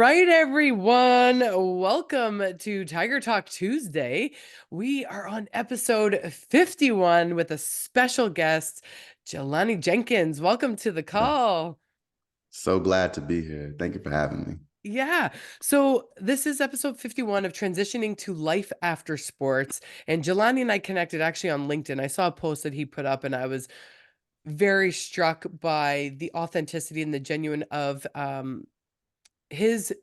right, everyone. Welcome to Tiger Talk Tuesday. We are on episode 51 with a special guest, Jelani Jenkins. Welcome to the call. So glad to be here. Thank you for having me. Yeah. So this is episode 51 of transitioning to life after sports. And Jelani and I connected actually on LinkedIn. I saw a post that he put up and I was very struck by the authenticity and the genuine of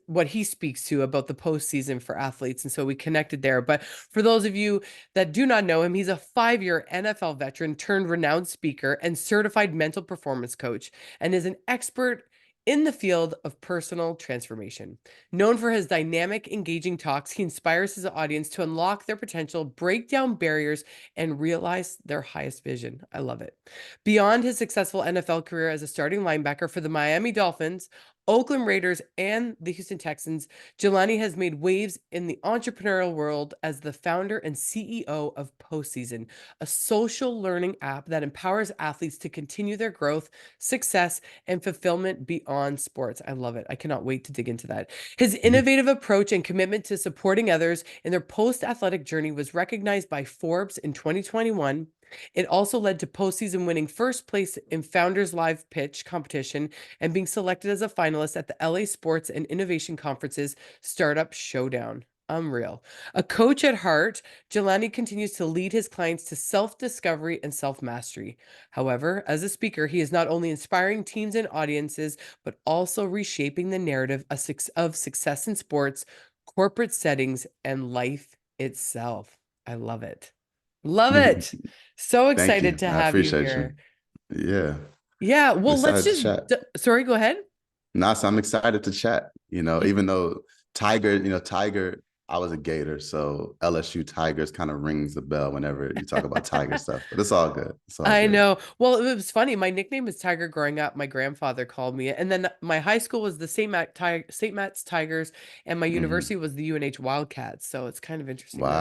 what he speaks to about the postseason for athletes. And so we connected there. But for those of you that do not know him, he's a 5-year NFL veteran turned renowned speaker and certified mental performance coach, and is an expert in the field of personal transformation. Known for his dynamic, engaging talks, he inspires his audience to unlock their potential, break down barriers, and realize their highest vision. I love it. Beyond his successful NFL career as a starting linebacker for the Miami Dolphins, Oakland Raiders, and the Houston Texans, Jelani has made waves in the entrepreneurial world as the founder and CEO of Postseason, a social learning app that empowers athletes to continue their growth, success, and fulfillment beyond sports. I love it. I cannot wait to dig into that. His innovative approach and commitment to supporting others in their post-athletic journey was recognized by Forbes in 2021. It also led to Postseason winning first place in Founders Live Pitch competition and being selected as a finalist at the LA Sports and Innovation Conference's Startup Showdown. Unreal. A coach at heart, Jelani continues to lead his clients to self-discovery and self-mastery. However, as a speaker, he is not only inspiring teams and audiences, but also reshaping the narrative of success in sports, corporate settings, and life itself. I love it. Love it. So Thank excited you. to I have you appreciate you. here. Yeah. Yeah, I'm well, let's excited to just chat. sorry, go ahead. No, so I'm excited to chat. Y- Even though Tiger, I was a Gator, so LSU Tigers kind of rings the bell whenever you talk about Tiger stuff. But it's all good. It's all I good. know. Well, it was funny. My nickname is Tiger growing up. My grandfather called me it. And then my high school was the St. Matt's Tigers, and my Hmm. university was the UNH Wildcats. So it's kind of interesting that's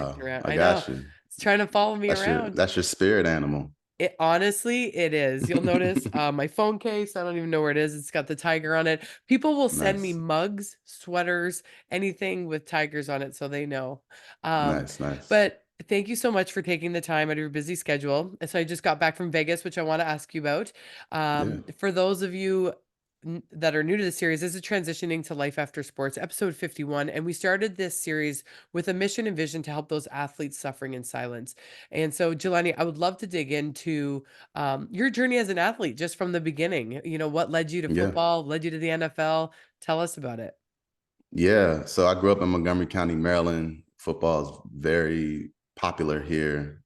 sticking Wow. around. I I know. got you. It's trying to follow me That's your around. that's your spirit animal. It honestly, it is. You'll notice my phone case. I don't even know where it is. It's got the tiger on it. People will send me Nice. mugs, sweaters, anything with tigers on it, so they know. Um, Nice, nice. but thank you so much for taking the time out of your busy schedule. So I just got back from Vegas, which I want to ask you about. Yeah. For those of you that are new to the series, this is transitioning to life after sports, episode 51, and we started this series with a mission and vision to help those athletes suffering in silence. And so, Jelani, I would love to dig into your journey as an athlete, just from the beginning. What led you to Yeah. football, led you to the NFL? Tell us about it. Yeah, so I grew up in Montgomery County, Maryland. Football is very popular here.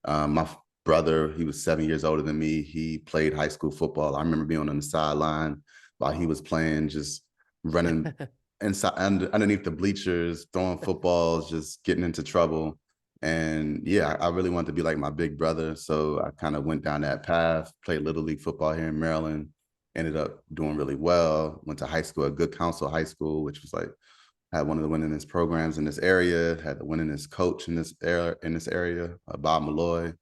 Brother, he was 7 years older than me. He played high school football. I remember being on the sideline while he was playing, just running inside underneath the bleachers, throwing footballs, just getting into trouble. And yeah, I really wanted to be like my big brother. So I kind of went down that path, played Little League football here in Maryland, ended up doing really well. Went to high school at Good Counsel High School, which was like had one of the winningest programs in this area, had the winningest coach in this area, Bob Malloy.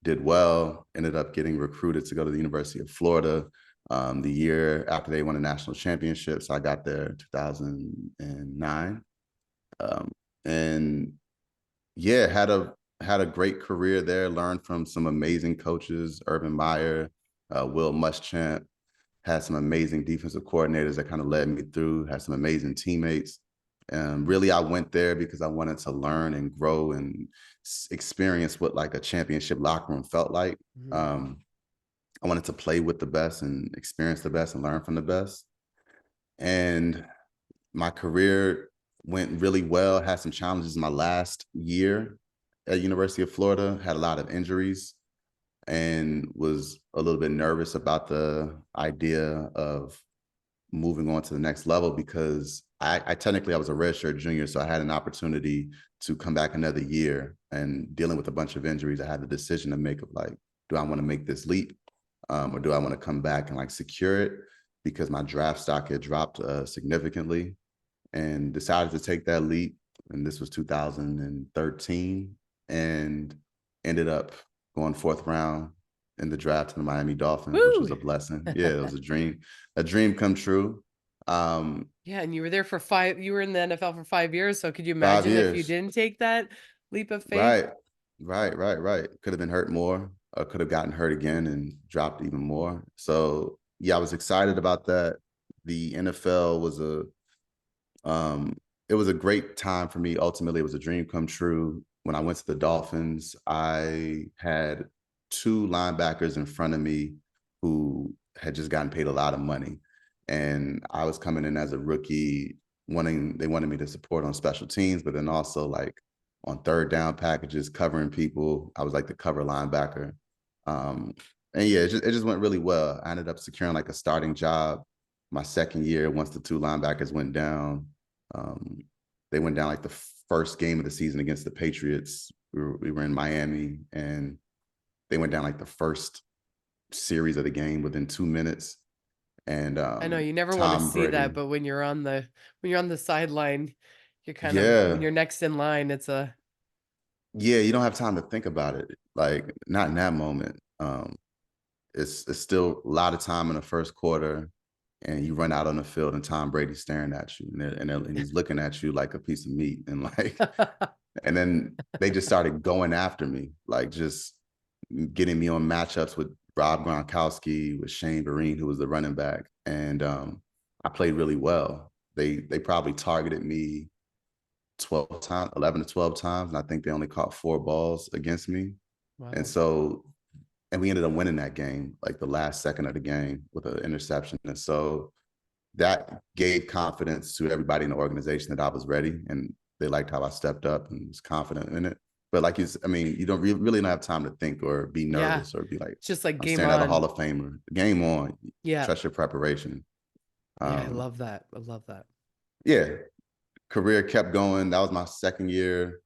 Did well, ended up getting recruited to go to the University of Florida the year after they won a national championship. So I got there in 2009. Um, and yeah, had a great career there, learned from some amazing coaches, Urban Meyer, Will Muschamp, had some amazing defensive coordinators that kind of led me through, had some amazing teammates. Really, I went there because I wanted to learn and grow and experience what like a championship locker room felt like. Mhm. Um, I wanted to play with the best and experience the best and learn from the best. And my career went really well. Had some challenges my last year at University of Florida. Had a lot of injuries and was a little bit nervous about the idea of moving on to the next level because I technically I was a redshirt junior, so I had an opportunity to come back another year. And dealing with a bunch of injuries, I had the decision to make of like, do I want to make this leap, or do I want to come back and like secure it? Because my draft stock had dropped significantly, and decided to take that leap. And this was 2013, and ended up going fourth round in the draft to the Miami Dolphins, which was Woo! a blessing. Yeah, it was a dream come true. Yeah, and you were there for you were in the NFL for 5 years, so could you 5 imagine if you years. didn't take that leap of faith? Right. Right. Could have been hurt more, or could have gotten hurt again and dropped even more. So yeah, I was excited about that. The NFL was um, it was a great time for me. Ultimately, it was a dream come true. When I went to the Dolphins, I had two linebackers in front of me who had just gotten paid a lot of money. And I was coming in as a rookie, they wanted me to support on special teams, but then also like on third down packages, covering people. I was like the cover linebacker. Um, and yeah, it just went really well. I ended up securing like a starting job my second year once the two linebackers went down. Um, they went down like the first game of the season against the Patriots. We were in Miami, and they went down like the first series of the game within 2 minutes. And I know you never wanna Tom see that, Brady, but when you're on the sideline, you're kind of when yeah, you're next in line, it's a yeah, you don't have time to think about it. Like not in that moment. It's still a lot of time in the first quarter, and you run out on the field, and Tom Brady's staring at you, and he's looking at you like a piece of meat, and like, and then they just started going after me, like just getting me on matchups with Rob Gronkowski, with Shane Vereen, who was the running back, and I played really well. They probably targeted me 12 times, 11 to 12 times, and I think they only caught 4 balls against me, and Wow. so and we ended up winning that game, like the last second of the game with an interception. And so that gave confidence to everybody in the organization that I was ready, and they liked how I stepped up and was confident in it. But like I mean, you don't really not have time to think or be Yeah. nervous or be like, It's just like I'm game staring at a Hall on. of Famer. Game on. Yeah. Trust your preparation. Yeah, I Um, love that. I love that. yeah, career kept going. That was my second year.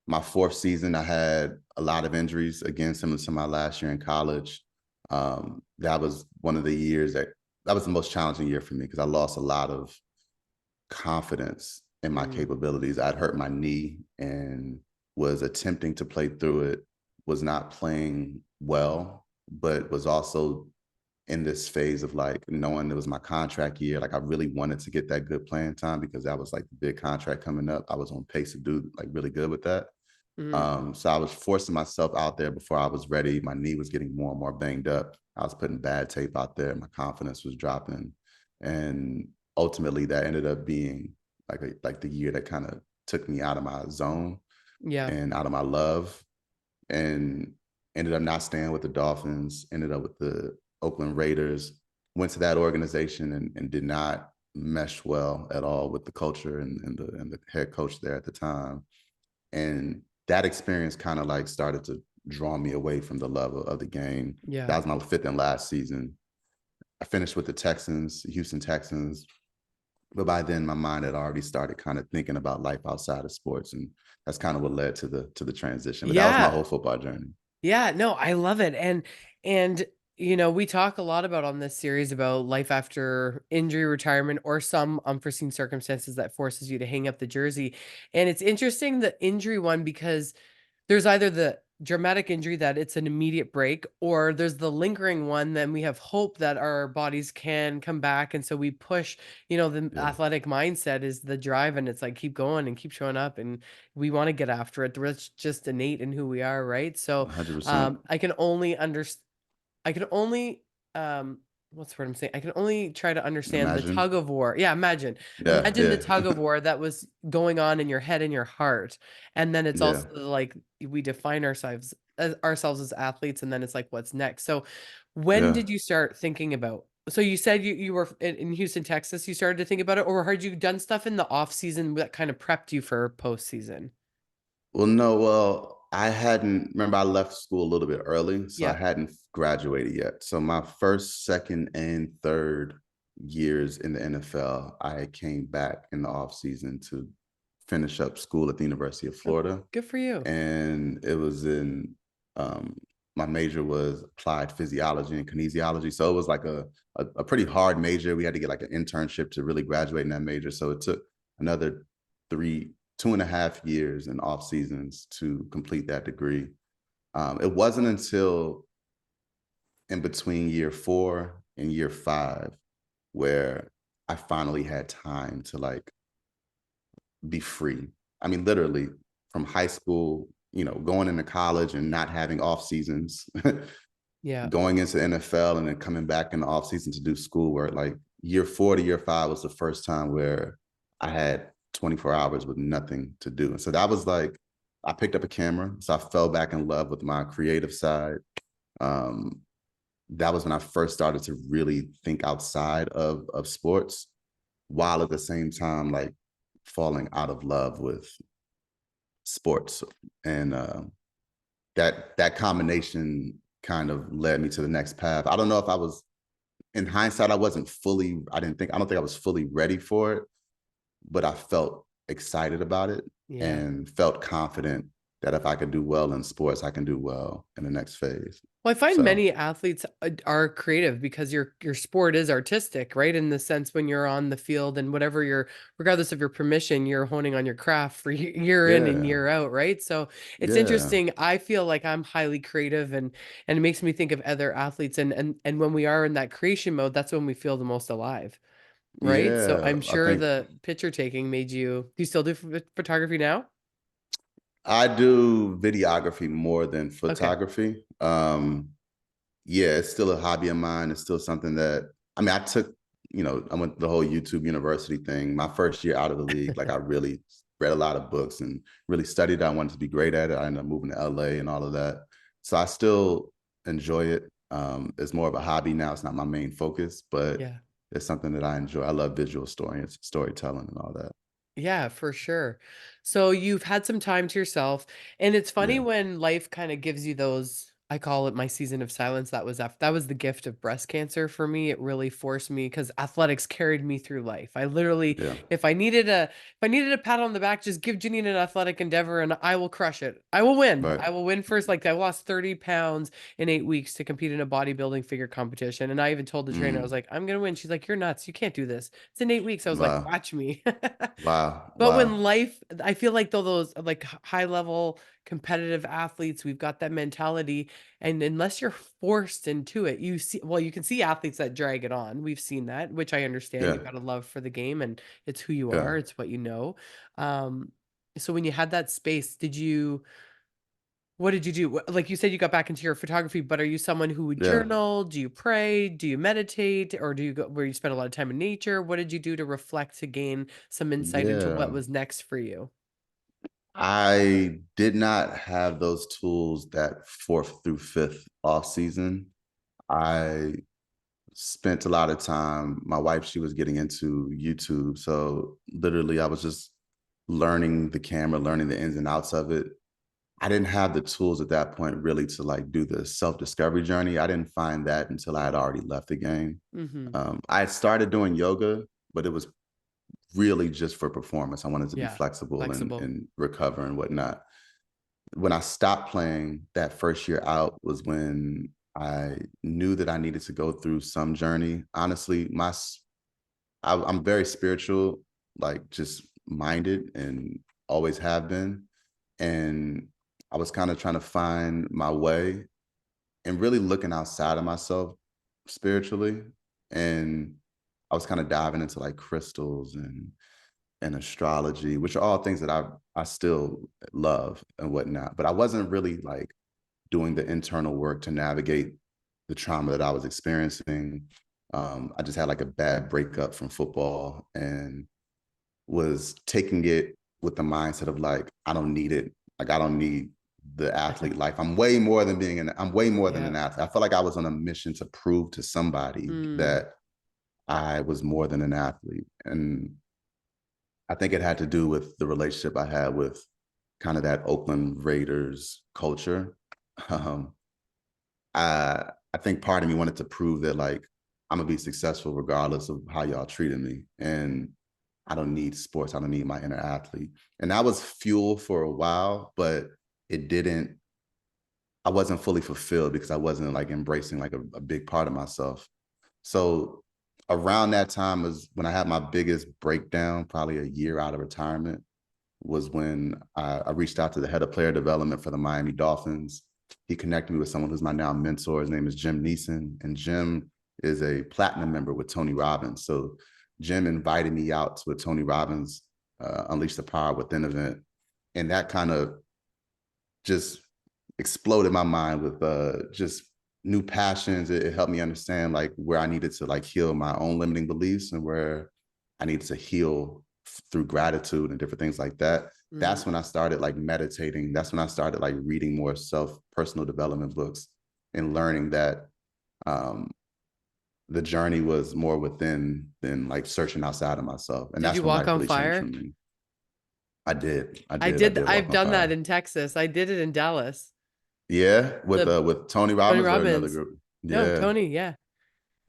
My fourth season, I had a lot of injuries, again, similar to my last year in college. That was one of the years that was the most challenging year for me, because I lost a lot of confidence in my Mm, capabilities. I'd hurt my knee and was attempting to play through it, was not playing well, but was also in this phase of like knowing it was my contract year. Like I really wanted to get that good playing time, because that was like the big contract coming up. I was on pace to do like really good with that. mm. So I was forcing myself out there before I was ready. My knee was getting more and more banged up. I was putting bad tape out there. My confidence was dropping, and ultimately that ended up being like the year that kind of took me out of my zone Yeah. and out of my love, and ended up not staying with the Dolphins. Ended up with the Oakland Raiders. Went to that organization and did not mesh well at all with the culture and the head coach there at the time. And that experience kind of like started to draw me away from the love of the game. Yeah. That was my fifth and last season. I finished with the Texans, Houston Texans, but by then my mind had already started kind of thinking about life outside of sports, and that's kind of what led to the transition. But that was my Yeah. whole football journey. Yeah, no, I love it. And we talk a lot about on this series about life after injury, retirement, or some unforeseen circumstances that forces you to hang up the jersey. And it's interesting the injury one because there's either the dramatic injury that it's an immediate break, or there's the lingering one, then we have hope that our bodies can come back. And so we push, the Yeah, athletic mindset is the drive, and it's like keep going and keep showing up, and we want to get after it. That's just innate in who we are, right? So 100%. I can only understand I can only, what's the word I'm saying? I can only try to understand the Imagine. tug of war. Yeah, imagine. Yeah, Imagine the yeah, tug of war that was going on in your head and your heart. And then it's yeah, also like we define ourselves as athletes, and then it's like what's next. So when yeah. did you start thinking about so you said you were in Houston, Texas, you started to think about it, or had you done stuff in the off season that kind of prepped you for postseason? Well, no, I hadn't, remember I left school a little bit early, so I Yeah. hadn't graduated yet. So my first, second, and third years in the NFL, I came back in the off season to finish up school at the University of Oh, Florida. good for you. And it was um, my major was applied physiology and kinesiology. So it was like a pretty hard major. We had to get like an internship to really graduate in that major. So it took another 2.5 years in off seasons to complete that degree. It wasn't until in between year 4 and year 5 where I finally had time to like be free. I mean, literally from high school, going into college and not having off seasons, Yeah. going into NFL and then coming back in the off season to do schoolwork. Like year 4 to year 5 was the first time where I had 24 hours with nothing to do. And so that was like, I picked up a camera. So I fell back in love with my creative side. Um, that was when I first started to really think outside of sports, while at the same time, like falling out of love with sports. And that combination kind of led me to the next path. I don't know if I was, in hindsight, I don't think I was fully ready for it, but I felt excited about it Yeah. and felt confident that if I could do well in sports, I can do well in the next phase. Well, I find So many athletes are creative because your sport is artistic, right? In the sense when you're on the field and whatever regardless of your permission, you're honing on your craft for year in and yeah, year out, right? So it's yeah, interesting. I feel like I'm highly creative and it makes me think of other athletes and when we are in that creation mode, that's when we feel the most alive, right? So yeah. I'm I sure think the picture taking made you. Do you still do photography now? I do videography more than Okay. photography. Yeah, it's still a hobby of mine. It's still something that, I mean, I went the whole YouTube university thing. My first year out of the league, like I really read a lot of books and really studied. I wanted to be great at it. I ended up moving to LA and all of that. So I still enjoy it. It's more of a hobby now. It's not my main focus, but Yeah. it's something that I enjoy. I love visual storytelling and all that. Yeah, for sure. So you've had some time to yourself, and it's funny Yeah, when life kind of gives you those. I call it my season of silence. That was the gift of breast cancer for me. It really forced me because athletics carried me through life. I literally, yeah, if I needed a pat on the back, just give Janine an athletic endeavor, and I will crush it. I will win. right. I will win first. Like I lost 30 pounds in 8 weeks to compete in a bodybuilding figure competition, and I even told the trainer, I was Mm, like, I'm gonna win. She's like, you're nuts. You can't do this. It's in 8 weeks. I was like, wow, watch me. wow, But when wow. life I feel like though those like high level competitive athletes, we've got that mentality. And unless you're forced into it, you can see athletes that drag it on. We've seen that, which I understand. Yeah, You've got a love for the game and it's who you yeah, are, it's what you know. Um, so when you had that space, what did you do? Like you said, you got back into your photography, but are you someone who would yeah, journal? Do you pray? Do you meditate? Or do you go where you spend a lot of time in nature? What did you do to reflect to gain some insight into what yeah. was next for you? I did not have those tools that fourth through fifth off season. I spent a lot of time. My wife, she was getting into YouTube. So literally, I was just learning the camera, learning the ins and outs of it. I didn't have the tools at that point really to like do the self-discovery journey. I didn't find that until I had already left the game. Mhm. I had started doing yoga, but it was really just for performance. I wanted to be Yeah. flexible Flexible. and recover and whatnot. When I stopped playing that first year out was when I knew that I needed to go through some journey. Honestly, I'm very spiritual, like just minded and always have been. And I was kind of trying to find my way and really looking outside of myself spiritually. And I was kind of diving into like crystals and astrology, which are all things that I still love and whatnot. But I wasn't really like doing the internal work to navigate the trauma that I was experiencing. I just had like a bad breakup from football and was taking it with the mindset of like, I don't need it. Like I don't need the athlete life. I'm way more than Yeah. an athlete. I felt like I was on a mission to prove to somebody Mm. that I was more than an athlete. And I think it had to do with the relationship I had with kind of that Oakland Raiders culture. Um, I think part of me wanted to prove that like I'm gonna be successful regardless of how y'all treated me, and I don't need sports. I don't need my inner athlete, and that was fuel for a while, but it didn't. I wasn't fully fulfilled because I wasn't like embracing like a big part of myself. So around that time is when I had my biggest breakdown, probably a year out of retirement was when I reached out to the head of player development for the Miami Dolphins. He connected me with someone who's my now mentor. His name is Jim Neeson, and Jim is a platinum member with Tony Robbins. So Jim invited me out to a Tony Robbins Unleash the Power Within event. And that kind of just exploded my mind with just new passions. It helped me understand like where I needed to like heal my own limiting beliefs and where I needed to heal through gratitude and different things like that. Mm. That's when I started like meditating. That's when I started like reading more personal development books and learning that um, the journey was more within than like searching outside of myself. And Did that's you when walk life on really changed for fire? me. I did. I I did. I did. did walk I've on done that fire. in Texas. I did it in Dallas. Yeah, The with Tony Tony Robbins or another Robbins. group. No, Yeah, Tony. Yeah.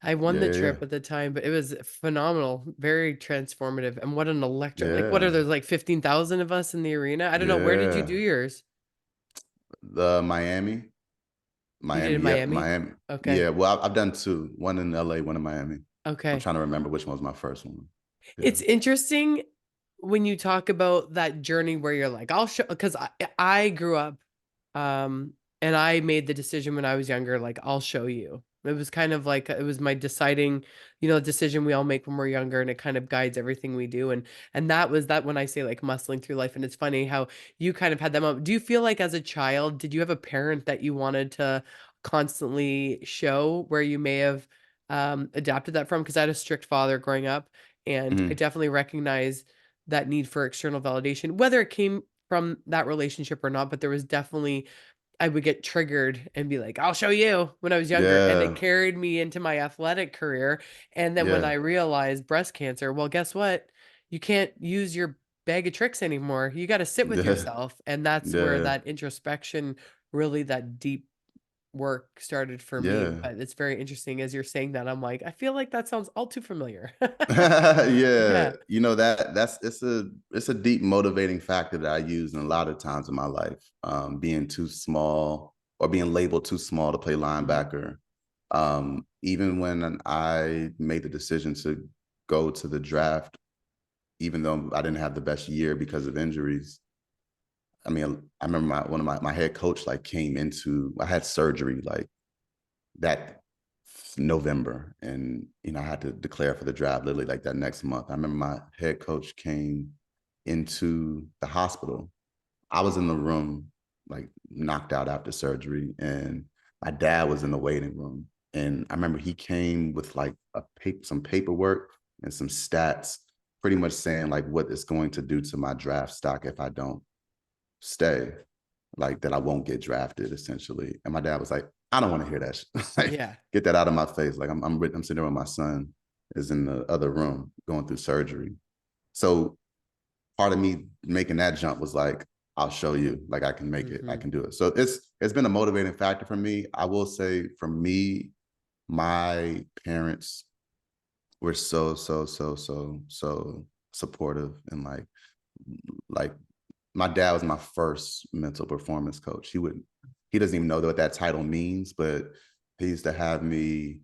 I won yeah, the yeah, trip at the time, but it was phenomenal, very transformative. And what an electric, like, what are yeah, there, like 15,000 of us in the arena? I don't know. Where did you do yeah. yours? The Miami, You did Miami. in Yep, Miami? Miami. Okay. Yeah. Well, I've done two. One in LA, one in Miami. I'm Okay. trying to remember which one was my first one. Yeah. It's interesting when you talk about that journey where you're like, I'll show, because I grew up, um, and I made the decision when I was younger, like, I'll show you. It was kind of like it was my deciding, decision we all make when we're younger, and it kind of guides everything we do. And that was that when I say like muscling through life. And it's funny how you kind of had that moment. Do you feel like as a child, did you have a parent that you wanted to constantly show where you may have adapted that from? Because I had a strict father growing up, and I Mhm. definitely recognize that need for external validation, whether it came from that relationship or not. But there was definitely, I would get triggered and be like, I'll show you when I was younger. And it Yeah. carried me into my athletic career. And then when Yeah. I realized breast cancer, well, guess what? You can't use your bag of tricks anymore. You got to sit with Yeah. yourself. And that's where Yeah. that introspection, really that deep work started for me. Yeah. But it's very interesting as you're saying that. I'm like, I feel like that sounds all too familiar. Yeah, Yeah. that's it's a deep motivating factor that I use in a lot of times in my life. Being too small or being labeled too small to play Mhm. linebacker. Even when I made the decision to go to the draft, even though I didn't have the best year because of injuries. I mean, I remember one of my head coach like came into I had surgery like that November, and I had to declare for the draft literally like that next month. I remember my head coach came into the hospital. I was in the room like knocked out after surgery, and my dad was in the waiting room. And I remember he came with like some paperwork and some stats, pretty much saying like what it's going to do to my draft stock if I don't stay, like that I won't get drafted essentially. And my dad was like, I don't want to hear that shit. Like, Yeah. get that out of my face. Like I'm sitting there with my son is in the other room going through surgery. So part of me making that jump was like, I'll show you, like I can make it, I Hmm. can do it. So it's been a motivating factor for me. I will say for me, my parents were so supportive and like my dad was my first mental performance coach. He doesn't even know what that title means, but he used to have me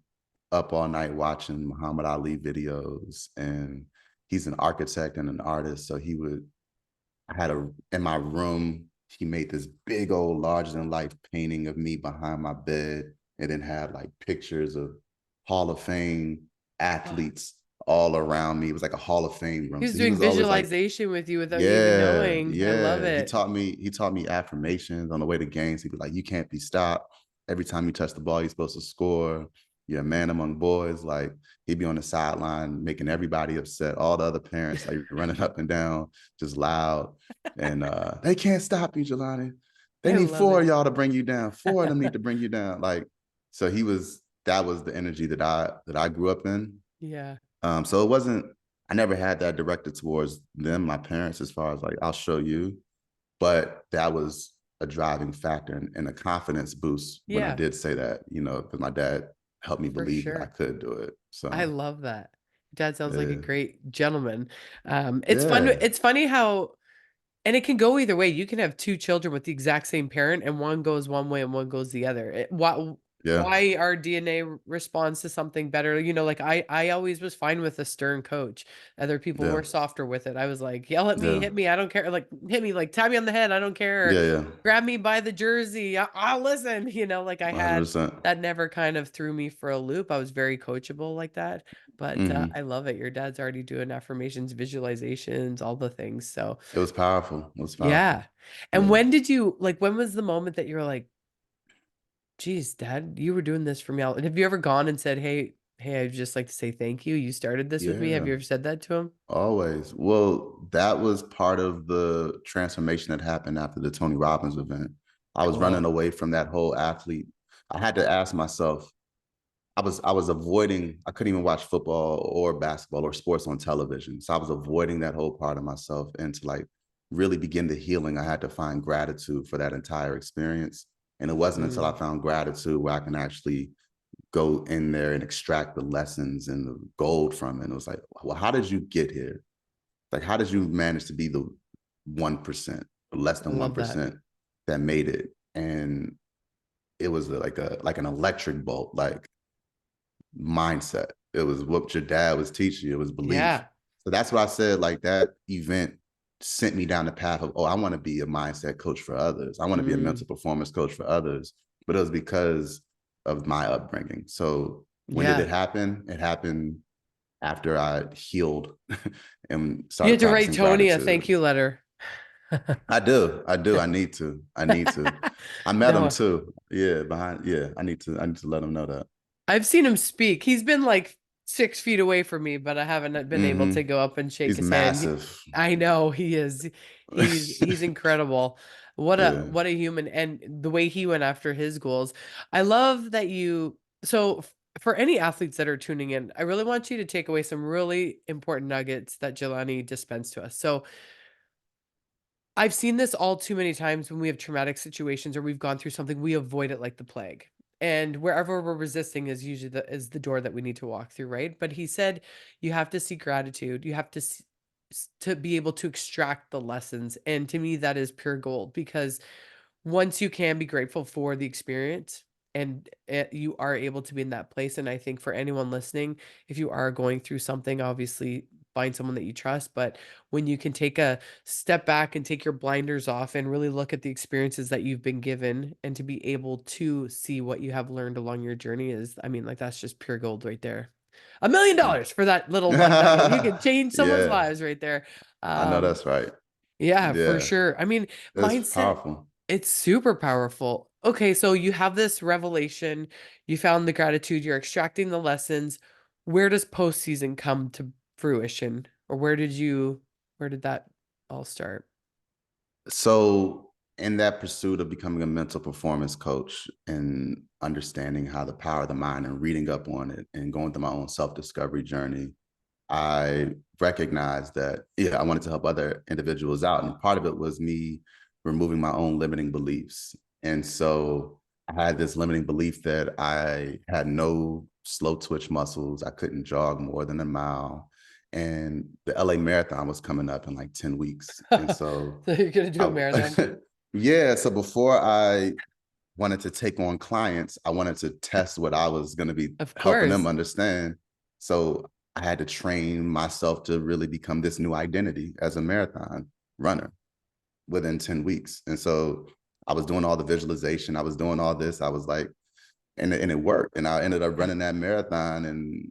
up all night watching Muhammad Ali videos. And he's an architect and an artist. So I had in my room, he made this big old larger than life painting of me behind my bed, and then had like pictures of Hall of Fame athletes all around me. It was like a Hall of Fame He room. was So he doing was always like, visualization with you without you even yeah, knowing. I love yeah. it. He taught me affirmations on the way to games. He'd be like, you can't be stopped. Every time you touch the ball, you're supposed to score. You're a man among boys. Like he'd be on the sideline making everybody upset. All the other parents like running up and down, just loud. And they can't stop you, Jelani. They I need love four of it. y'all to bring you down. Four of them need to bring you down. Like, so that was the energy that I grew up in. Yeah. So it wasn't, I never had that directed towards them, my parents, as far as like, I'll show you. But that was a driving factor and a confidence boost when I Yeah, did say that, because my dad helped me for believe that I sure. could do it. I So, love that. Dad sounds like a yeah. great gentleman. It's fun. Yeah. It's funny how, and it can go either way. You can have two children with the exact same parent, and one goes one way and one goes the other. Yeah. Why our DNA responds to something better? Like I always was fine with a stern coach. Other people Yeah. were softer with it. I was like, yell at me, Yeah. hit me, I don't care. Like hit me, like tap me on the head, I don't care. Or Yeah. Yeah. grab me by the jersey, I'll listen. Like I had 100%. that never kind of threw me for a loop. I was very coachable like that. But Hmm. I love it. Your dad's already doing affirmations, visualizations, all the things. So It was powerful. It was yeah. powerful. And Yeah. when did you like when was the moment that you were like, geez, Dad, you were doing this for me all have you ever gone and said, hey, I'd just like to say thank you. You started this with me. Have Yeah. you ever said that to him? Always. Well, that was part of the transformation that happened after the Tony Robbins event. I was running Cool. away from that whole athlete. I had to ask myself, I was avoiding, I couldn't even watch football or basketball or sports on television. So I was avoiding that whole part of myself. And to like really begin the healing, I had to find gratitude for that entire experience. And it wasn't until I Mm, found gratitude where I can actually go in there and extract the lessons and the gold from it. And it was like, well, how did you get here? Like, how did you manage to be the 1%, or less I than love that. 1% that made it? And it was like an electric bolt, like mindset. It was what your dad was teaching you. It was belief. Yeah. So that's what I said. Like that event sent me down the path of, oh, I want to be a mindset coach for others. I want to be a Mm, mental performance coach for others. But it was because of my upbringing. So when did it yeah. happen? It happened after I healed and You started had to write practicing Tony a gratitude. thank you letter. I do. I do. I need to. I need to. I met him No, too. Yeah, behind. Yeah, I need to let him know that. I've seen him speak. He's been like 6 feet away from me, but I haven't been able to Hmm. go up and shake He's his hand. massive. I know he is. He's incredible. Yeah. What a human, and the way he went after his goals. I love that you. So for any athletes that are tuning in, I really want you to take away some really important nuggets that Jelani dispensed to us. So I've seen this all too many times when we have traumatic situations or we've gone through something, we avoid it like the plague. And wherever we're resisting is usually the door that we need to walk through, right? But he said you have to seek gratitude. You have to to be able to extract the lessons. And to me, that is pure gold because once you can be grateful for the experience and you are able to be in that place. And I think for anyone listening, if you are going through something, obviously find someone that you trust. But when you can take a step back and take your blinders off and really look at the experiences that you've been given and to be able to see what you have learned along your journey is, I mean, like that's just pure gold right there. $1 million for that little one nugget. You could change someone's Yeah, lives right there. I know Um, that's right. yeah, for Yeah, sure. I mean, that's mindset, powerful. it's super powerful. Okay, so you have this revelation, you found the gratitude, you're extracting the lessons. Where does postseason come to fruition? Or where did that all start? So, in that pursuit of becoming a mental performance coach and understanding how the power of the mind and reading up on it and going through my own self discovery journey, I recognized that, yeah, I wanted to help other individuals out. And part of it was me removing my own limiting beliefs. And so I had this limiting belief that I had no slow twitch muscles. I couldn't jog more than a mile. And the LA Marathon was coming up in like 10 weeks. And so So you're gonna do a I, marathon? yeah, so before I wanted to take on clients, I wanted to test what I was going to be Of helping them course. understand. So I had to train myself to really become this new identity as a marathon runner within 10 weeks. And so I was doing all the visualization, I was doing all this. I was like, and it worked. And I ended up running that marathon. And,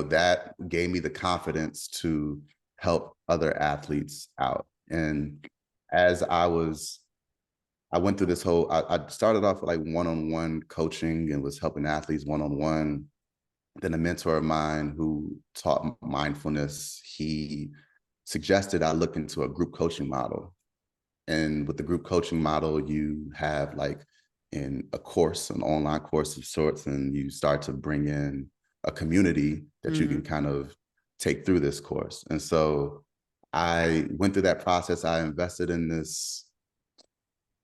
that gave me the confidence to help other athletes out. And as I went through this whole, I started off with like one-on-one coaching and was helping athletes one-on-one. Then a mentor of mine who taught mindfulness, he suggested I look into a group coaching model. And with the group coaching model, you have like in a course, an online course of sorts, and you start to bring in a community that you can Hmm. kind of take through this course. And so I went through that process. I invested in this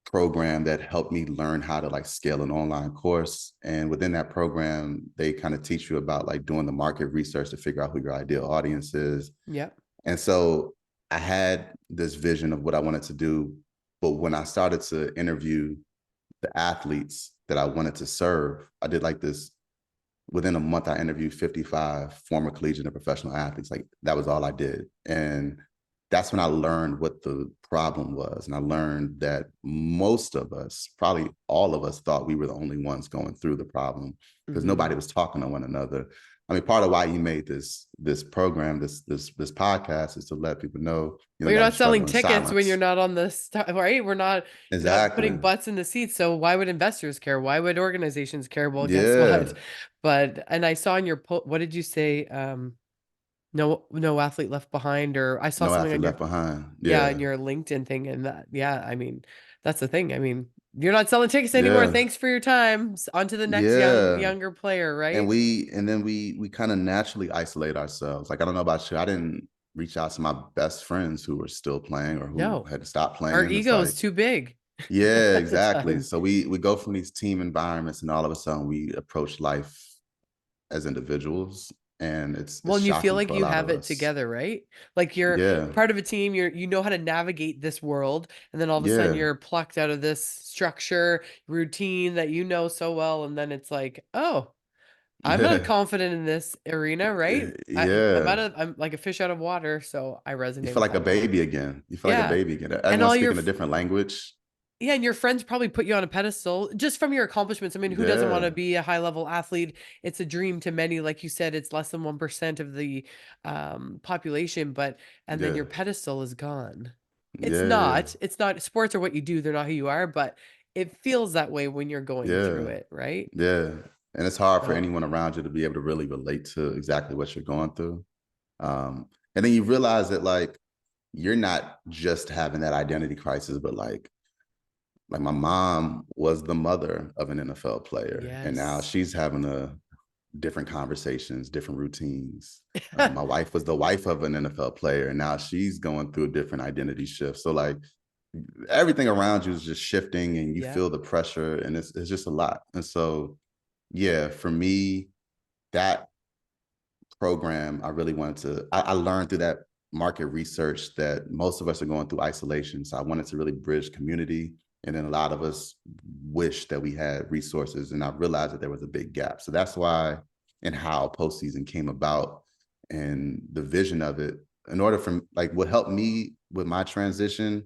program that helped me learn how to like scale an online course. And within that program, they kind of teach you about like doing the market research to figure out who your ideal audience is. Yep. And so I had this vision of what I wanted to do. But when I started to interview the athletes that I wanted to serve, I did like this within a month. I interviewed 55 former collegiate and professional athletes. Like that was all I did. And that's when I learned what the problem was. And I learned that most of us, probably all of us, thought we were the only ones going through the problem because Hmm. nobody was talking to one another. I mean, part of why you made this program, this podcast, is to let people know you Well, don't you're got to not selling struggle in tickets when you're silence. not on the right? You're not putting Exactly. butts in the seats. So why would investors care? Why would organizations care? Well, guess what? Yeah. But and I saw in your what did you say? No athlete left behind, or I saw No something athlete on your left behind. yeah, on Yeah. your LinkedIn thing, and that yeah, I mean, that's the thing. I mean, you're not selling tickets anymore. Yeah. Thanks for your time. On to the next Yeah. younger player, And right? we kind of naturally isolate ourselves. Like, I don't know about you. I didn't reach out to my best friends who were still playing or who No, had to stop our playing. It's ego is like, too big yeah, at the exactly. time. So we go from these team environments, and all of a sudden we approach life as individuals, and it's Well, and you feel shocking like for a you lot have of it us. together, right? Like you're Yeah, part of a team, you know how to navigate this world, and then all of a sudden yeah, you're plucked out of this structure, routine that you know so well, and then it's like, oh, I'm not confident in this arena, right? yeah. I'm like a fish out of water, so I You resonate feel with like a that totally. baby again. You feel like a Yeah. baby again. And Everyone's speaking a different language. yeah, and your friends probably put you on a pedestal just from your accomplishments. I mean, who doesn't want Yeah, to be a high level athlete? It's a dream to many. Like you said, it's less than 1% of the population, but and then yeah, your pedestal is gone. yeah, It's not sports are what you do, they're not who you are, but it feels that way when you're going through yeah, it, right? yeah. And it's hard for So anyone around you to be able to really relate to exactly what you're going through. And then you realize that, like, you're not just having that identity crisis, but like my mom was the mother of an NFL player, and now yes. she's having a different conversations, different routines. My wife was the wife of an NFL player, and now she's going through a different identity shift. So, like, everything around you is just shifting, and you Yeah. feel the pressure, and it's just a lot. And so, yeah, for me, that program, I really wanted to. I learned through that market research that most of us are going through isolation. So I wanted to really bridge community. And then a lot of us wish that we had resources. And I realized that there was a big gap. So that's why and how postseason came about and the vision of it. In order for, like, what helped me with my transition,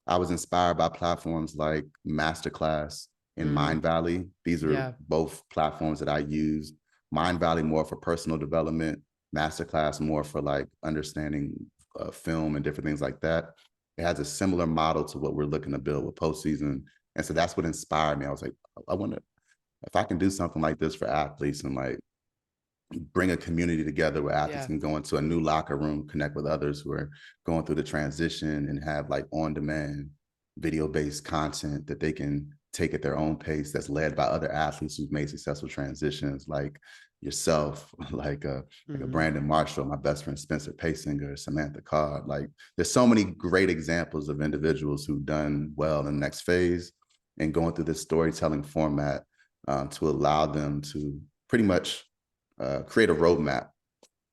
I was inspired by platforms like Masterclass and Mm, Mind Valley. These are yeah. both platforms that I used. Mind Valley more for personal development, Masterclass more for like understanding film and different things like that. It has a similar model to what we're looking to build with postseason, and so that's what inspired me. I was like, I wonder if I can do something like this for athletes and like bring a community together where athletes Yeah. can go into a new locker room, connect with others who are going through the transition, and have like on demand video based content that they can take at their own pace that's led by other athletes who've made successful transitions, like yourself, like a Hmm. Brandon Marshall, my best friend Spencer Paysinger, Samantha Codd. Like, there's so many great examples of individuals who've done well in the next phase, and going through this storytelling format to allow them to pretty much create a roadmap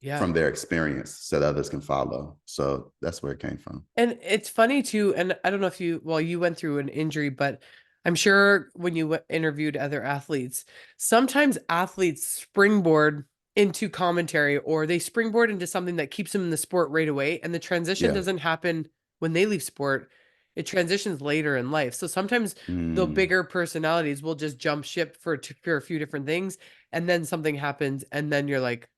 Yeah. from their experience so that others can follow. So that's where it came from. And it's funny too, and I don't know if you went through an injury, but I'm sure when you interviewed other athletes, sometimes athletes springboard into commentary or they springboard into something that keeps them in the sport right away. And the transition Yeah. doesn't happen when they leave sport, it transitions later in life. So sometimes the Mm, bigger personalities will just jump ship for a few different things. And then something happens, and then you're like,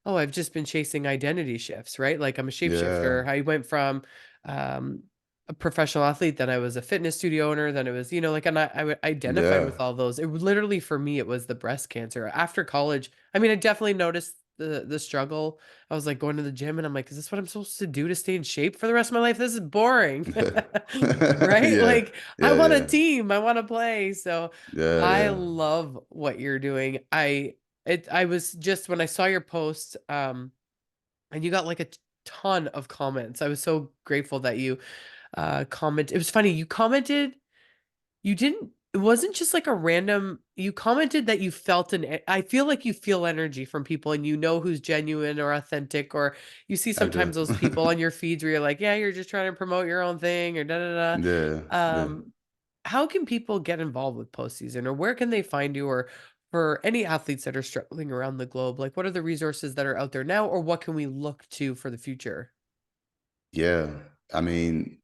oh, I've just been chasing identity shifts, right? Like I'm a yeah. shapeshifter. I went from um, a professional athlete, then I was a fitness studio owner, then it was, like, and identified Yeah. with all those. It literally for me, it was the breast cancer after college. I mean, I definitely noticed the struggle. I was like going to the gym, and I'm like, is this what I'm supposed to do to stay in shape for the rest of my life? This is boring, right? Yeah. Like I Yeah. want a Yeah. team, I want to play. So Yeah. I Yeah. love what you're doing. I was just when I saw your post, and you got like a ton of comments. I was so grateful that you comment. It was funny. You commented, you didn't, it wasn't just like a random, you commented that you felt I feel like you feel energy from people and you know who's genuine or authentic, or you see I do. sometimes those people on your feeds where you're like, yeah, you're just trying to promote your own thing or da da Yeah. da. Yeah. How can people get involved with postseason, or where can they find you, or for any athletes that are struggling around the globe, like what are the resources that are out there now, or what can we look to for the future? Yeah. I mean,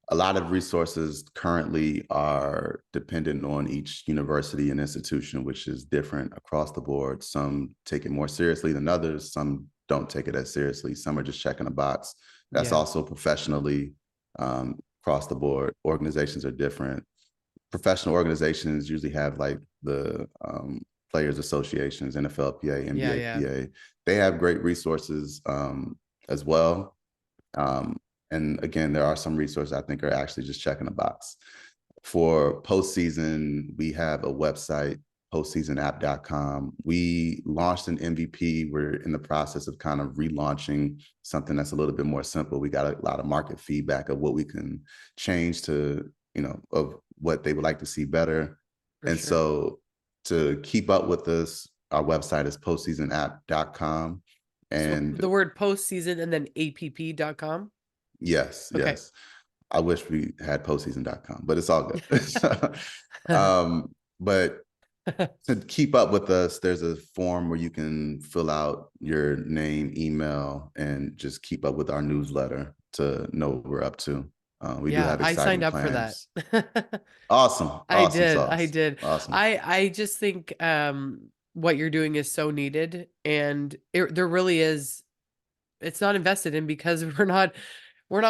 A lot of resources currently are dependent on each university and institution, which is different across the board. Some take it more seriously than others. Some don't take it as seriously. Some are just checking a box. That's Yeah. also professionally across the board. Organizations are different. Professional organizations usually have like the players associations, NFLPA, Yeah, yeah. NBAPA. They have great resources as well. And again, there are some resources I think are actually just checking a box. For postseason, we have a website, postseasonapp.com. We launched an MVP. We're in the process of kind of relaunching something that's a little bit more simple. We got a lot of market feedback of what we can change to, of what they would like to see better. For And sure. so to keep up with us, our website is postseasonapp.com. So And the word postseason and then app.com. yes, Okay. yes. I wish we had postseason.com, but it's all good. But to keep up with us, there's a form where you can fill out your name, email, and just keep up with our newsletter to know what we're up to. We do Yeah, have I signed exciting up for that. plans. Awesome, I awesome did. I sauce, did. awesome. I just think what you're doing is so needed, and there really is, it's not invested in because we're not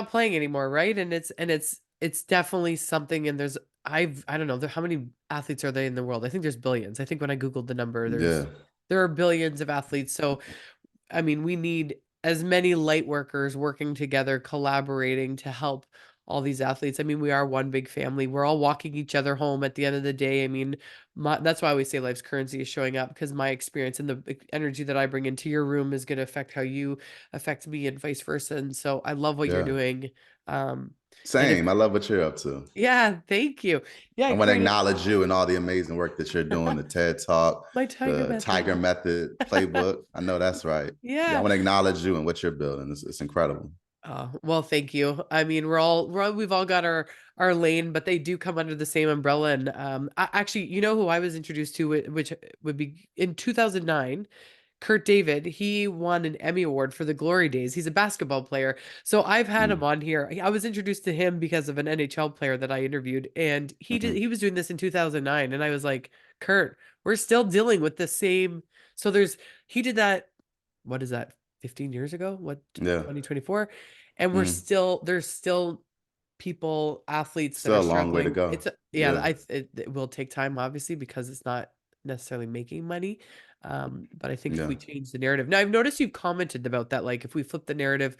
playing anymore, right? And it's definitely something, and I don't know how many athletes are they in the world. I think there's billions. I think when I googled the number, Yeah, there are billions of athletes. So I mean, we need as many light workers working together, collaborating to help all these athletes. I mean, we are one big family. We're all walking each other home at the end of the day. I mean, that's why we say life's currency is showing up, because my experience and the energy that I bring into your room is going to affect how you affect me and vice versa. And so I love what you're yeah. doing. Um, and if, Same. I love what you're up to. yeah, thank you. Yeah, I I want to created acknowledge you and all the amazing work that you're doing, the TED Talk, my Tiger the Method. Tiger Method playbook. I know that's right. Yeah, I Yeah. want to acknowledge you and what you're building. It's incredible. Well, thank you. I mean, we've all got our lane, but they do come under the same umbrella. And actually, you know who I was introduced to, which would be in 2009. Kurt David, he won an Emmy Award for the Glory Days. He's a basketball player. So I've had him Mm. on here. I was introduced to him because of an NHL player that I interviewed, and Hmm. he was doing this in 2009, and I was like, "Kurt, we're still dealing with the same." So he did that, what is that, 15 years ago? What, Yeah. 2024? And Mm. there's still people, athletes that are Still a long way to struggling. go. Yeah, Yeah. it will take time, obviously, because it's not necessarily making money. But I think if Yeah. we change the narrative. Now, I've noticed you've commented about that, like if we flip the narrative,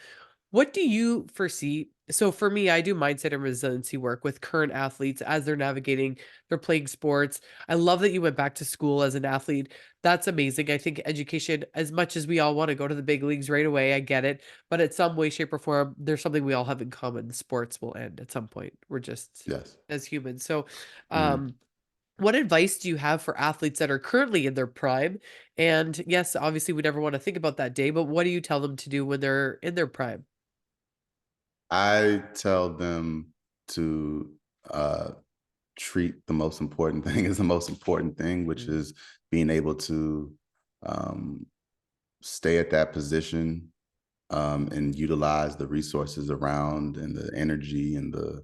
what do you foresee? So for me, I do mindset and resiliency work with current athletes as they're navigating, they're playing sports. I love that you went back to school as an athlete. That's amazing. I think education, as much as we all want to go to the big leagues right away, I get it. But at some way, shape, or form, there's something we all have in common. Sports will end at some point. We're just Yes. as humans. So, Mm. um, what advice do you have for athletes that are currently in their prime? And yes, obviously, we never want to think about that day, but what do you tell them to do when they're in their prime? I tell them to uh, treat the most important thing as the most important thing, which Mm, is being able to um, stay at that position and utilize the resources around and the energy and the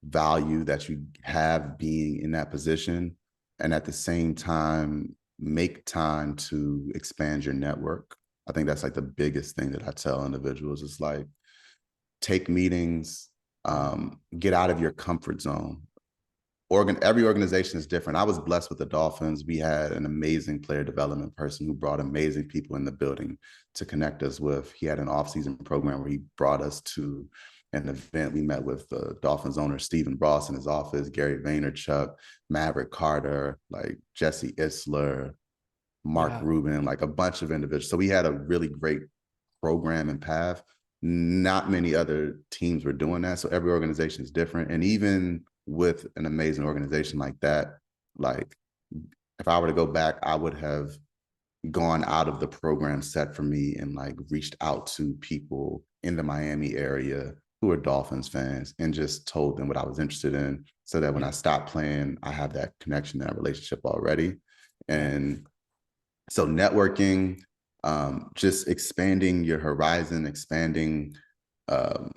value that you have being in that position. And at the same time, make time to expand your network. I think that's like the biggest thing that I tell individuals is like, take meetings, mm, get out of your comfort zone. Every organization is different. I was blessed with the Dolphins. We had an amazing player development person who brought amazing people in the building to connect us with. He had an off-season program where he brought us to an event. We met with the Dolphins owner, Stephen Ross, in his office, Gary Vaynerchuk, Maverick Carter, like Jesse Isler, Mark yeah. Rubin, like a bunch of individuals. So we had a really great program and path. Not many other teams were doing that. So every organization is different. And even with an amazing organization like that, like if I were to go back, I would have gone out of the program set for me and like reached out to people in the Miami area who are Dolphins fans and just told them what I was interested in so that when I Yeah. stopped playing, I have that connection, that relationship already. Yeah. And so networking, just expanding your horizon, expanding um,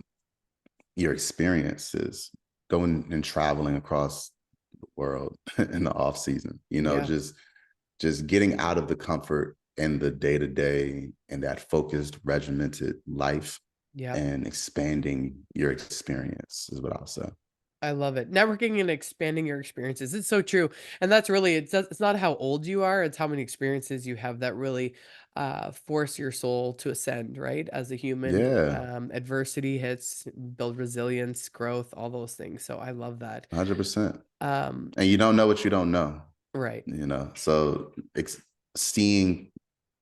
your experiences, going and traveling across the world in the off season, Yeah. just getting out of the comfort and the day to day and that focused, regimented life Yeah. and expanding your experience is what I'll say. I love it. Networking and expanding your experiences. It's so true. And that's really it's not how old you are, it's how many experiences you have that really force your soul to ascend, right? As a human. Yeah, Adversity hits, build resilience, growth, all those things. So I love that. 100%. Um, And you don't know what you don't know, right. So seeing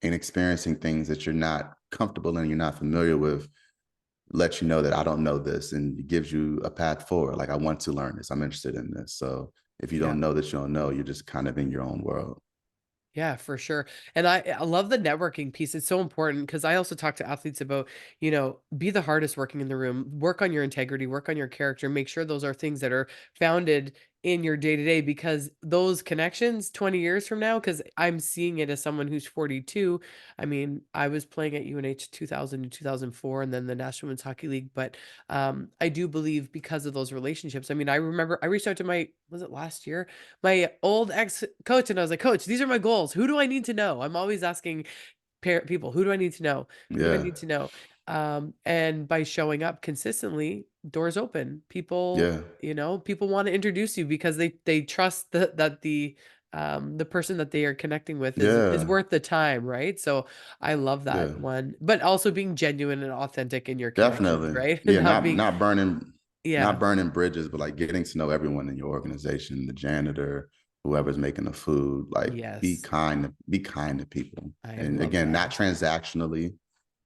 and experiencing things that you're not comfortable in, you're not familiar with, lets you know that I don't know this, and it gives you a path forward. Like, I want to learn this. I'm interested in this. So if you Yeah. don't know that you don't know, you're just kind of in your own world. Yeah, for sure. And I love the networking piece. It's so important because I also talk to athletes about, be the hardest working in the room, work on your integrity, work on your character, make sure those are things that are founded in your day to day because those connections 20 years from now, because I'm seeing it as someone who's 42. I mean, I was playing at UNH 2000 to 2004 and then the National Women's Hockey League. But I do believe because of those relationships. I mean, I remember I reached out to was it last year? My old ex-coach, and I was like, "Coach, these are my goals. Who do I need to know?" I'm always asking people, "Who do I need to know? Who do I Yeah. need to know?" And by showing up consistently, doors open. People, Yeah. people wanna introduce you because they trust that the person that they are connecting with is Yeah. worth the time, right? So, I love Yeah. that one, but also being genuine and authentic in your connections, Definitely. right? And Yeah. not Not being not burning yeah. not burning bridges, but like getting to know everyone in your organization, the janitor, whoever's making the food. Like, Yes. be kind to people. I And love again, that. not transactionally,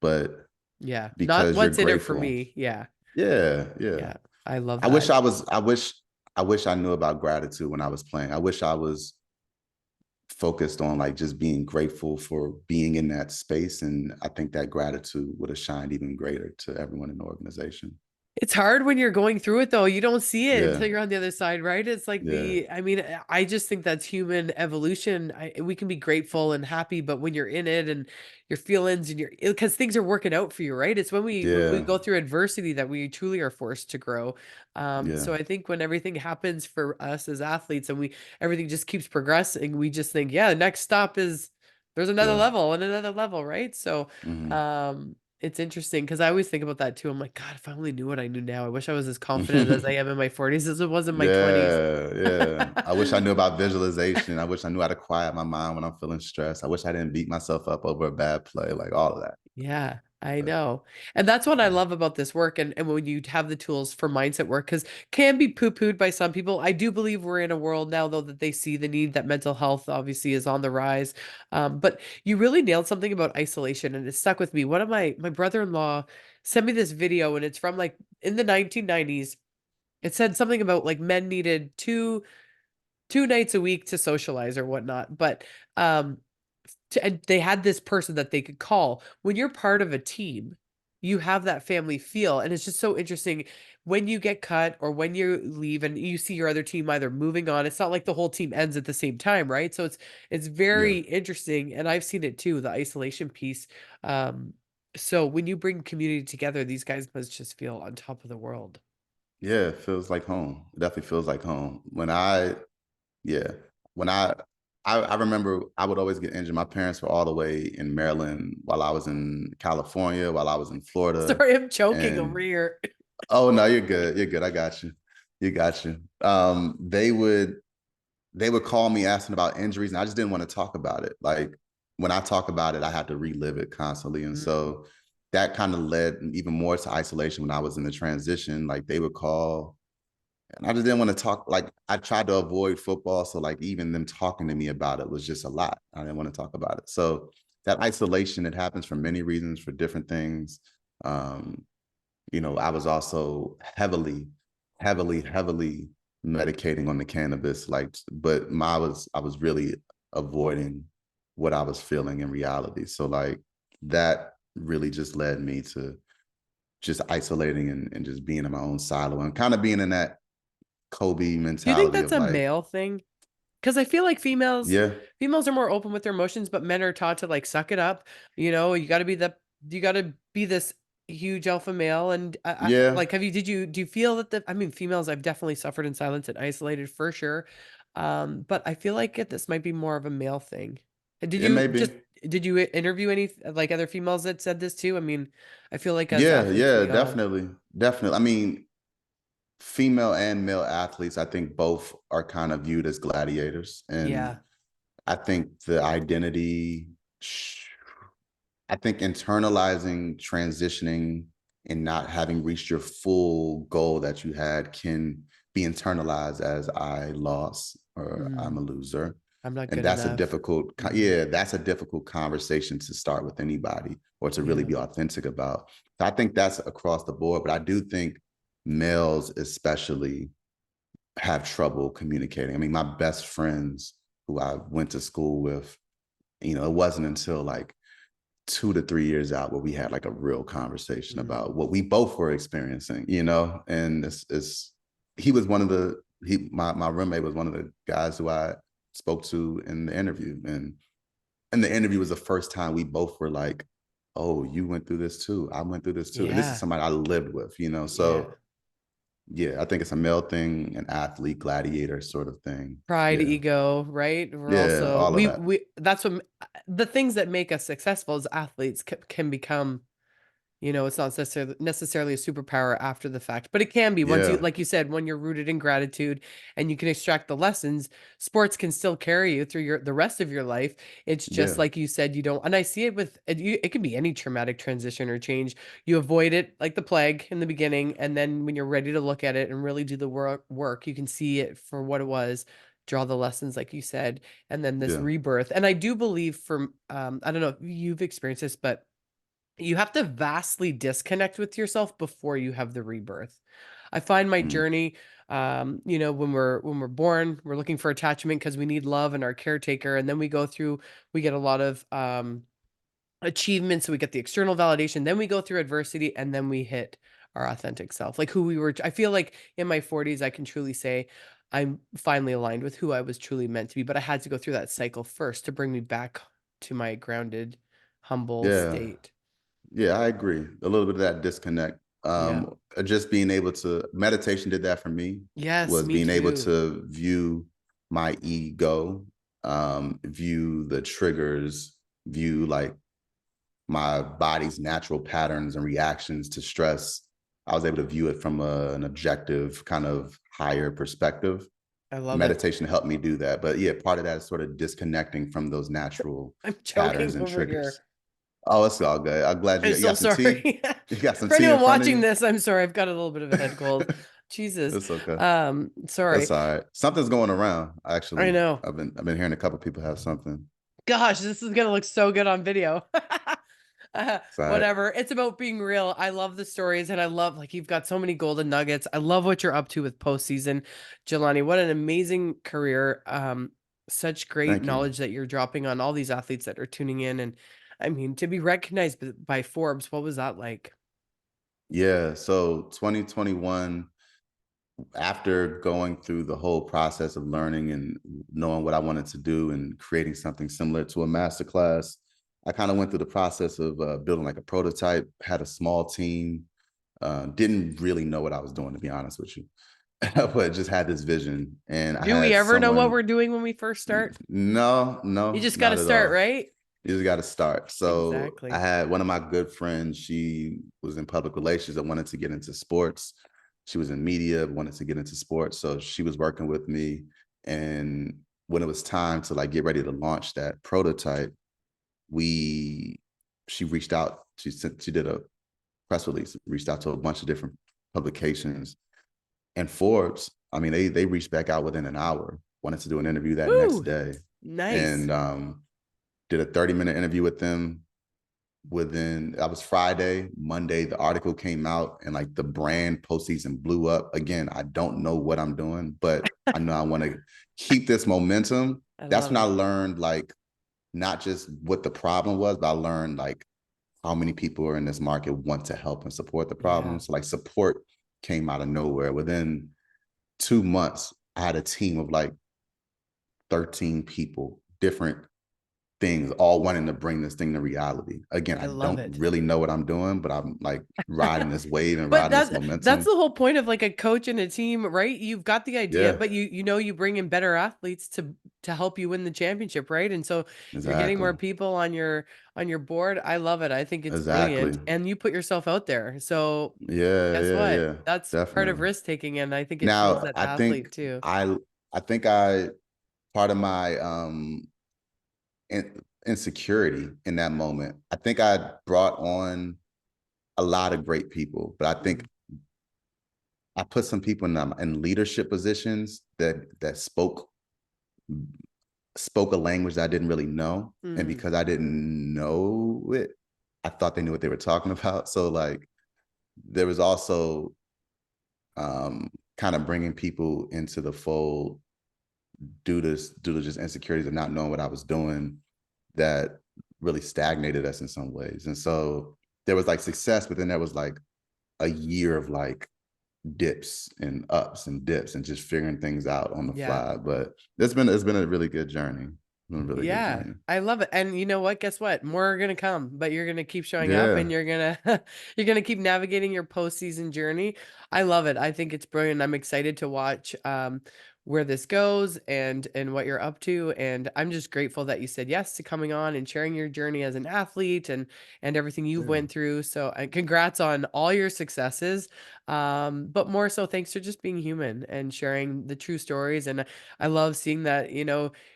but Yeah, not because you're what's in it for grateful. me. Yeah, Yeah. Yeah. yeah, I love I wish that. I was, I wish I knew about gratitude when I was playing. I wish I was focused on like just being grateful for being in that space. And I think that gratitude would have shined even greater to everyone in the organization. It's hard when you're going through it though, you don't see it Yeah. until you're on the other side, right? It's like Yeah. I mean, I just think that's human evolution. We can be grateful and happy, but when you're in it and your feelings and because things are working out for you, right? It's when we Yeah. go through adversity that we truly are forced to grow. Yeah. So I think when everything happens for us as athletes and everything just keeps progressing, we just think, yeah, the next stop is there's another Yeah. level and another level, right? So, Hmm. it's interesting because I always think about that too. I'm like, God, if I only knew what I knew now, I wish I was as confident as I am in my 40s as I was in my 20s. Yeah. Yeah. I wish I knew about visualization. I wish I knew how to quiet my mind when I'm feeling stressed. I wish I didn't beat myself up over a bad play, like all of that. Yeah, I But know. And that's what I yeah. love about this work and when you have the tools for mindset work, because can be poo-pooed by some people. I do believe we're in a world now, though, that they see the need that mental health obviously is on the rise. But you really nailed something about isolation, and it stuck with me. One of my brother-in-law sent me this video, and it's from like in the 1990s. It said something about like men needed two nights a week to socialize or whatnot. But and they had this person that they could call. When you're part of a team, you have that family feel, and it's just so interesting when you get cut or when you leave and you see your other team either moving on. It's not like the whole team ends at the same time, right? So it's Yeah. very interesting, and I've seen it too, the isolation piece. Um, so when you bring community together, these guys must just feel on top of the world. Yeah. It feels like home. It definitely feels like home. Yeah. When I remember I would always get injured. My parents were all the way in Maryland while I was in California, while I was in Florida. Sorry, I'm choking over And here. oh no, you're good. You're good. I got you. You got you. They would call me asking about injuries, and I just didn't want to talk about it. Like, when I talk about it, I had to relive it constantly. And Mm, so that kind of led even more to isolation when I was in the transition. Like, they would call and I just didn't want to talk. Like, I tried to avoid football. So like even them talking to me about it was just a lot. I didn't want to talk about it. So that isolation, it happens for many reasons, for different things. Um, I was also heavily medicating on the cannabis. Like, but I was really avoiding what I was feeling in reality. So like that really just led me to just isolating and just being in my own silo and kind of being in that Kobe do you think mentality that's of a like, male thing? 'Cause I feel like yeah, females are more open with their emotions, but men are taught to, like, suck it up, you gotta be this huge alpha male, and Yeah, like, do you feel that I mean, females, I've definitely suffered in silence and isolated for sure. But I feel like this might be more of a male thing. it may be. Did you interview any like other females that said this too? I mean, I feel like as Yeah, athletes, yeah, we all, definitely. Definitely. I mean, female and male athletes, I think both are kind of viewed as gladiators. And yeah. I think the identity, I think internalizing, transitioning, and not having reached your full goal that you had can be internalized as I lost or I'm a Mm, loser. I'm not And good that's a enough. difficult, Mm, yeah, that's a difficult conversation to start with anybody or to really yeah. be authentic about. So I think that's across the board, but I do think males especially have trouble communicating. I mean, my best friends who I went to school with, it wasn't until like 2 to 3 years out where we had like a real conversation Mm, about what we both were experiencing, and he was one of my roommate was one of the guys who I spoke to in the interview. And the interview was the first time we both were like, oh, you went through this too. I went through this too. And this is yeah. somebody I lived with. Yeah. So yeah, I think it's a male thing, an athlete, gladiator sort of thing. Pride, Yeah. ego, right? We're Yeah, also all of that. we that's what the things that make us successful as athletes can become. It's not necessarily a superpower after the fact, but it can be once you, Yeah. like you said, when you're rooted in gratitude and you can extract the lessons. Sports can still carry you through the rest of your life. It's just Yeah. like you said, you don't, and I see it with it. It can be any traumatic transition or change. You avoid it like the plague in the beginning, and then when you're ready to look at it and really do the work, you can see it for what it was. Draw the lessons, like you said, and then this Yeah. rebirth. And I do believe, from I don't know if you've experienced this, but you have to vastly disconnect with yourself before you have the rebirth. I find my Mm. journey, when we're born, we're looking for attachment because we need love and our caretaker, and then we get a lot of achievements, so we get the external validation, then we go through adversity, and then we hit our authentic self, like who we were. I feel like in my 40s, I can truly say I'm finally aligned with who I was truly meant to be, but I had to go through that cycle first to bring me back to my grounded, humble Yeah. state. Yeah, I agree. A little bit of that disconnect. Yeah. Just being able to meditation did that for me, Yes, was me being able too. to view my ego, view the triggers, view like my body's natural patterns and reactions to stress. I was able to view it from an objective, kind of higher perspective. I love it. Meditation helped me do that. But yeah, part of that is sort of disconnecting from those natural I'm patterns choking and over here. triggers. Oh, it's all good. I'm glad I'm you so got some tea. sorry. You got some For tea in anyone front of watching you. this, I'm sorry. I've got a little bit of a head cold. Jesus. It's okay. Sorry. It's all right. Something's going around. I Actually, know. I've been hearing a couple people have something. Gosh, this is gonna look so good on video. It's all right. Whatever. It's about being real. I love the stories, and I love, like, you've got so many golden nuggets. I love what you're up to with postseason, Jelani. What an amazing career. Such great Thank you. knowledge that you're dropping on all these athletes that are tuning in, and I mean, to be recognized by Forbes, what was that like? Yeah. So 2021, after going through the whole process of learning and knowing what I wanted to do and creating something similar to a masterclass, I kind of went through the process of building like a prototype, had a small team, didn't really know what I was doing, to be honest with you, but just had this vision. And I Do we had ever know what someone, we're doing when we first start? no, You no, just got to not at start, all. right? You just got to start. So I Exactly. had one of my good friends. She was in public relations and wanted to get into sports. She was in media, wanted to get into sports. So she was working with me. And when it was time to like get ready to launch that prototype, we she reached out. She did a press release, reached out to a bunch of different publications. And Forbes, I mean, they reached back out within an hour, wanted to do an interview that next Woo! day. Nice. And did a 30-minute interview with them. That was Friday. Monday the article came out and like the brand postseason blew up. Again, I don't know what I'm doing, but I know I want to keep this momentum. I That's love when I it. learned like not just what the problem was, but I learned like how many people are in this market want to help and support the Yeah. problem. So like support came out of nowhere. Within 2 months I had a team of like 13 people, different things, all wanting to bring this thing to reality. Again, I I love don't it. really know what I'm doing, but I'm like riding this wave and But riding this that's momentum. the whole point of like a coach and a team, right? You've got the idea, Yeah, but you bring in better athletes to help you win the championship, right? And so you're getting exactly. more people on your board. I love it. I think it's brilliant. Exactly. And you put yourself out there. So Yeah, guess yeah, what? yeah. That's part of Definitely. risk taking, and I think it shows Now, that athlete too. I think I part of my insecurity in that moment. I think I brought on a lot of great people, but I think Mm, I put some people in leadership positions that spoke a language that I didn't really know, and mm, because I didn't know it, I thought they knew what they were talking about. So like there was also kind of bringing people into the fold due to just insecurities of not knowing what I was doing that really stagnated us in some ways. And so there was like success, but then there was like a year of like dips and ups and dips and just figuring things out on the yeah. fly. But it's been a really good journey. It's been a really good Yeah, journey. I love it, and you know what? Guess what? More are gonna come, but you're gonna keep showing up, and Yeah, you're gonna you're gonna keep navigating your postseason journey. I love it. I think it's brilliant. I'm excited to watch where this goes and what you're up to, and I'm just grateful that you said yes to coming on and sharing your journey as an athlete and everything you've yeah, went through. So, congrats on all your successes, but more so, thanks for just being human and sharing the true stories. And I love seeing that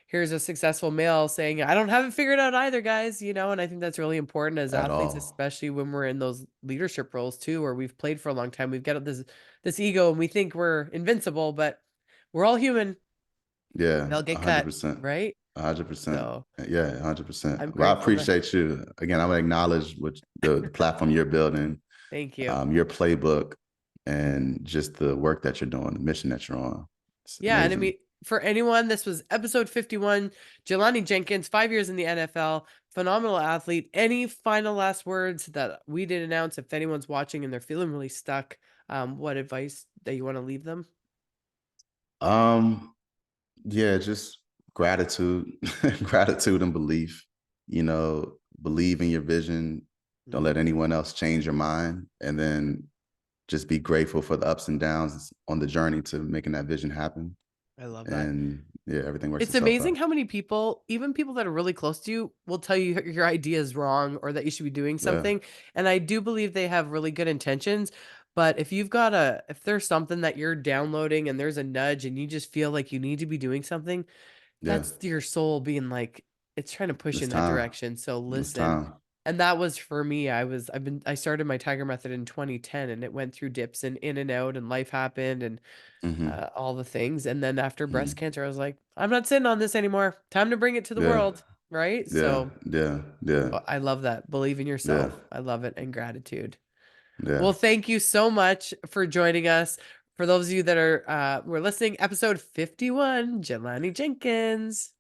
here's a successful male saying, "I don't have it figured out either, guys," and I think that's really important as at athletes, all. especially when we're in those leadership roles too, where we've played for a long time. We've got this ego and we think we're invincible, but we're all human. Yeah, They'll get cut, 100%. right? 100%. So Yeah, 100%. I'm Well, I grateful to appreciate you. Again, I want to acknowledge what the platform you're building, thank you. your playbook, and just the work that you're doing, the mission that you're on. It's Yeah, and I amazing. mean, for anyone, this was episode 51. Jelani Jenkins, 5 years in the NFL, phenomenal athlete. Any final last words that we did announce? If anyone's watching and they're feeling really stuck, what advice that you want to leave them? Um, yeah, just gratitude, gratitude and belief. Believe in your vision. Don't Mm, let anyone else change your mind. And then just be grateful for the ups and downs on the journey to making that vision happen. I love that. And yeah, everything works It's itself amazing out. how many people, even people that are really close to you, will tell you your idea is wrong or that you should be doing Yeah, something. And I do believe they have really good intentions. But if there's something that you're downloading and there's a nudge and you just feel like you need to be doing something, yeah. that's your soul being like, it's trying to push It's in that time. direction. So It's listen. time. And that was for me. I started my Tiger Method in 2010 and it went through dips and in and out and life happened and Hmm. all the things. And then after breast Hmm. cancer, I was like, I'm not sitting on this anymore. Time to bring it to the Yeah, world. Right. yeah, So yeah, yeah, I love that. Believe in yeah, yourself. I love it. And gratitude. yeah. Well, thank you so much for joining us. For those of you that were listening, episode 51, Jelani Jenkins.